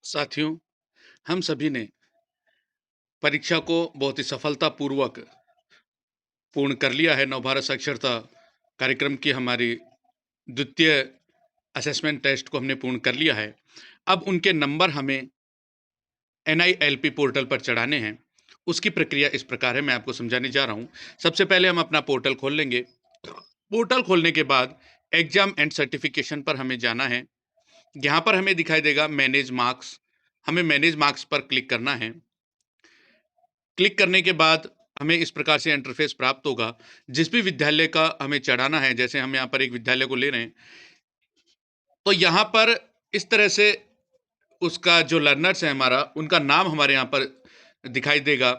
साथियों, हम सभी ने परीक्षा को बहुत ही सफलतापूर्वक पूर्ण कर लिया है। नवभारत साक्षरता कार्यक्रम की हमारी द्वितीय असेसमेंट टेस्ट को हमने पूर्ण कर लिया है। अब उनके नंबर हमें NILP पोर्टल पर चढ़ाने हैं। उसकी प्रक्रिया इस प्रकार है, मैं आपको समझाने जा रहा हूँ। सबसे पहले हम अपना पोर्टल खोल लेंगे। पोर्टल खोलने के बाद एग्जाम एंड सर्टिफिकेशन पर हमें जाना है। यहाँ पर हमें दिखाई देगा मैनेज मार्क्स। हमें मैनेज मार्क्स पर क्लिक करना है। क्लिक करने के बाद हमें इस प्रकार से इंटरफेस प्राप्त होगा। जिस भी विद्यालय का हमें चढ़ाना है, जैसे हम यहाँ पर एक विद्यालय को ले रहे हैं, तो यहाँ पर इस तरह से उसका जो लर्नर्स है हमारा, उनका नाम हमारे यहाँ पर दिखाई देगा।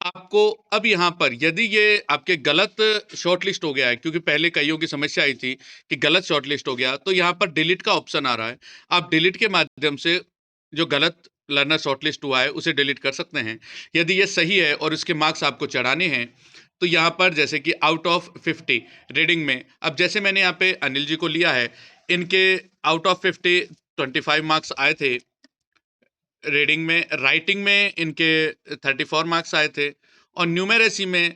आपको अब यहाँ पर यदि ये आपके गलत शॉर्टलिस्ट हो गया है, क्योंकि पहले कईयों की समस्या आई थी कि गलत शॉर्टलिस्ट हो गया, तो यहाँ पर डिलीट का ऑप्शन आ रहा है। आप डिलीट के माध्यम से जो गलत लर्नर शॉर्टलिस्ट हुआ है उसे डिलीट कर सकते हैं। यदि ये सही है और इसके मार्क्स आपको चढ़ाने हैं, तो यहाँ पर जैसे कि आउट ऑफ 50 रीडिंग में, अब जैसे मैंने यहाँ पे अनिल जी को लिया है, इनके आउट ऑफ 50 25 मार्क्स आए थे। रीडिंग में, राइटिंग में इनके 34 मार्क्स आए थे और न्यूमेरेसी में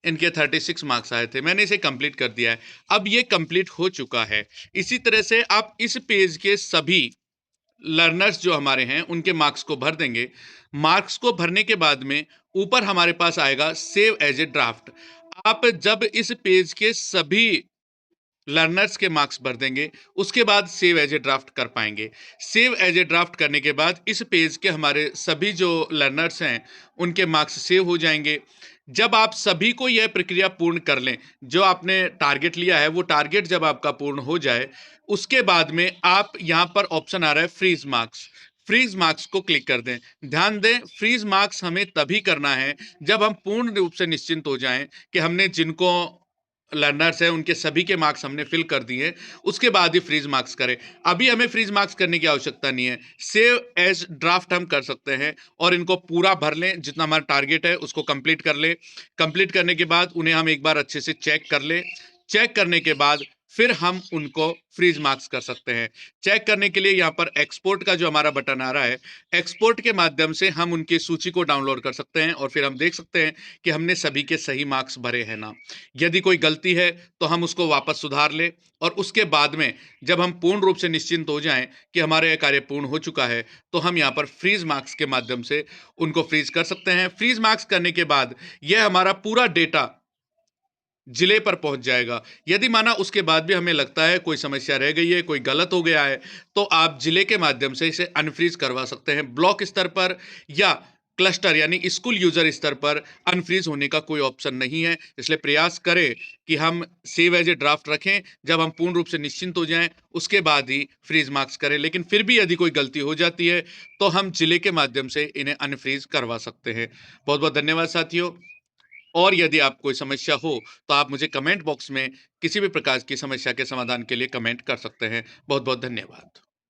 इनके 36 मार्क्स आए थे। मैंने इसे कंप्लीट कर दिया है। अब ये कंप्लीट हो चुका है। इसी तरह से आप इस पेज के सभी लर्नर्स जो हमारे हैं उनके मार्क्स को भर देंगे। मार्क्स को भरने के बाद में ऊपर हमारे पास आएगा सेव एज ए ड्राफ्ट। आप जब इस पेज के सभी लर्नर्स के मार्क्स भर देंगे, उसके बाद सेव एज ए ड्राफ्ट कर पाएंगे। सेव एज ए ड्राफ्ट करने के बाद इस पेज के हमारे सभी जो लर्नर्स हैं उनके मार्क्स सेव हो जाएंगे। जब आप सभी को यह प्रक्रिया पूर्ण कर लें, जो आपने टारगेट लिया है वो टारगेट जब आपका पूर्ण हो जाए, उसके बाद में आप यहाँ पर ऑप्शन आ रहा है फ्रीज मार्क्स। फ्रीज मार्क्स को क्लिक कर दें। ध्यान दें, फ्रीज मार्क्स हमें तभी करना है जब हम पूर्ण रूप से निश्चिंत हो जाएं कि हमने जिनको लर्नर्स हैं उनके सभी के मार्क्स हमने फिल कर दिए, उसके बाद ही फ्रीज मार्क्स करें। अभी हमें फ्रीज मार्क्स करने की आवश्यकता नहीं है। सेव एज ड्राफ्ट हम कर सकते हैं और इनको पूरा भर लें, जितना हमारा टारगेट है उसको कंप्लीट कर लें। कंप्लीट करने के बाद उन्हें हम एक बार अच्छे से चेक कर लें। चेक करने के बाद फिर हम उनको फ्रीज मार्क्स कर सकते हैं। चेक करने के लिए यहाँ पर एक्सपोर्ट का जो हमारा बटन आ रहा है, एक्सपोर्ट के माध्यम से हम उनकी सूची को डाउनलोड कर सकते हैं और फिर हम देख सकते हैं कि हमने सभी के सही मार्क्स भरे हैं ना। यदि कोई गलती है तो हम उसको वापस सुधार लें और उसके बाद में जब हम पूर्ण रूप से निश्चिंत हो जाएं कि हमारा यह कार्य पूर्ण हो चुका है, तो हम यहाँ पर फ्रीज मार्क्स के माध्यम से उनको फ्रीज कर सकते हैं। फ्रीज मार्क्स करने के बाद यह हमारा पूरा डेटा जिले पर पहुंच जाएगा। यदि माना उसके बाद भी हमें लगता है कोई समस्या रह गई है, कोई गलत हो गया है, तो आप जिले के माध्यम से इसे अनफ्रीज करवा सकते हैं। ब्लॉक स्तर पर या क्लस्टर यानी स्कूल यूजर स्तर पर अनफ्रीज होने का कोई ऑप्शन नहीं है। इसलिए प्रयास करें कि हम सेव एज ए ड्राफ्ट रखें। जब हम पूर्ण रूप से निश्चिंत हो जाएं उसके बाद ही फ्रीज मार्क्स करें। लेकिन फिर भी यदि कोई गलती हो जाती है तो हम जिले के माध्यम से इन्हें अनफ्रीज करवा सकते हैं। बहुत बहुत धन्यवाद साथियों। और यदि आप कोई समस्या हो तो आप मुझे कमेंट बॉक्स में किसी भी प्रकार की समस्या के समाधान के लिए कमेंट कर सकते हैं। बहुत बहुत धन्यवाद।